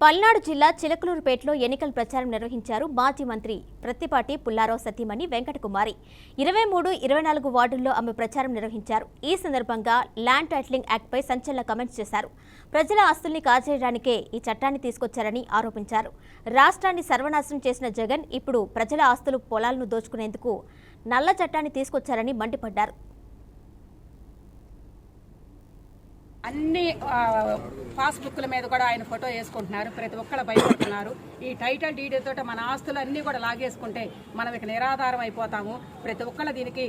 పల్నాడు జిల్లా చిలకలూరుపేటలో ఎన్నికల ప్రచారం నిర్వహించారు మాజీ మంత్రి ప్రత్తిపాటి పుల్లారావు సతీమణి వెంకటకుమారి. 23, 24 వార్డుల్లో ఆమె ప్రచారం నిర్వహించారు. ఈ సందర్భంగా ల్యాండ్ టైటిలింగ్ యాక్ట్పై సంచలన కమెంట్స్ చేశారు. ప్రజల ఆస్తుల్ని కాజేయడానికే ఈ చట్టాన్ని తీసుకొచ్చారని ఆరోపించారు. రాష్ట్రాన్ని సర్వనాశనం చేసిన జగన్ ఇప్పుడు ప్రజల ఆస్తులు, పొలాలను దోచుకునేందుకు నల్ల చట్టాన్ని తీసుకొచ్చారని మండిపడ్డారు. అన్ని పాస్బుక్ల మీద కూడా ఆయన ఫోటో వేసుకుంటున్నారు. ప్రతి ఒక్కళ్ళు భయపడుతున్నారు. ఈ టైటిల్ డీడ్ తోటి మన ఆస్తులు అన్నీ కూడా లాగేసుకుంటే మనం ఇక నిరాధారం అయిపోతాము. ప్రతి ఒక్కళ్ళు దీనికి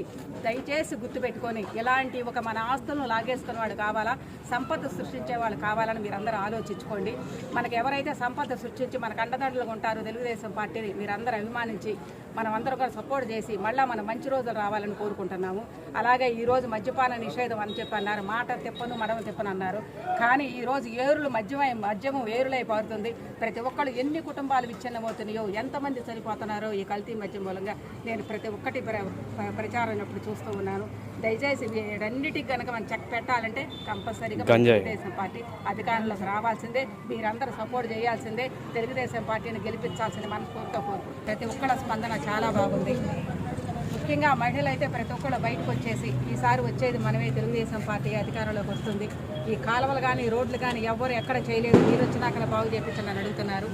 దయచేసి గుర్తుపెట్టుకొని ఇలాంటి ఒక మన ఆస్తులను లాగేసుకునే వాళ్ళు కావాలా, సంపద సృష్టించే వాళ్ళు కావాలని మీరందరూ ఆలోచించుకోండి. మనకు ఎవరైతే సంపద సృష్టించి మనకు అండదండలుగా ఉంటారో తెలుగుదేశం పార్టీని మీరందరూ అభిమానించి మనం అందరూ కూడా సపోర్ట్ చేసి మళ్ళీ మన మంచి రోజులు రావాలని కోరుకుంటున్నాము. అలాగే ఈరోజు మద్యపాన నిషేధం అని చెప్పి అన్నారు. మాట తిప్పను మడమ తిప్పను అన్నారు. కానీ ఈరోజు ఏరులు మద్యము వేరులై పారుతుంది. ప్రతి ఒక్కళ్ళు ఎన్ని కుటుంబాలు విచ్ఛిన్నమవుతున్నాయో, ఎంతమంది చనిపోతున్నారో ఈ కల్తీ మద్యం మూలంగా నేను ప్రతి ఒక్కటి ప్రచారం ఎప్పుడు చూస్తూ ఉన్నాను. దయచేసి వీటన్నిటికి కనుక మనం చెక్ పెట్టాలంటే కంపల్సరీగా తెలుగుదేశం పార్టీ అధికారంలోకి రావాల్సిందే. మీరందరూ సపోర్ట్ చేయాల్సిందే. తెలుగుదేశం పార్టీని గెలిపించాల్సిందే మనస్ఫూర్తిగా కోరుకుంటున్నాను. ప్రతి ఒక్కళ్ళ స్పందన చాలా బాగుంది. ముఖ్యంగా మహిళలు అయితే ప్రతి ఒక్కళ్ళు బయటకు వచ్చేసి ఈసారి వచ్చేది మనమే, తెలుగుదేశం పార్టీ అధికారంలోకి వస్తుంది. ఈ కాలువలు కానీ రోడ్లు కానీ ఎవరు ఎక్కడ చేయలేదు, మీరు వచ్చినాక బాగు చేయించండి అని అడుగుతున్నారు.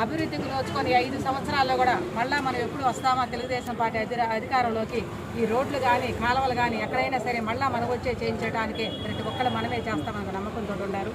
అభివృద్ధికి నోచుకొని 5 సంవత్సరాల్లో కూడా మళ్ళీ మనం ఎప్పుడు వస్తామా తెలుగుదేశం పార్టీ అధికారంలోకి, ఈ రోడ్లు కానీ కాలువలు కానీ ఎక్కడైనా సరే మళ్ళీ మనం వచ్చే చేయించడానికే ప్రతి ఒక్కళ్ళు మనమే చేస్తామన్న నమ్మకంతో ఉన్నారు.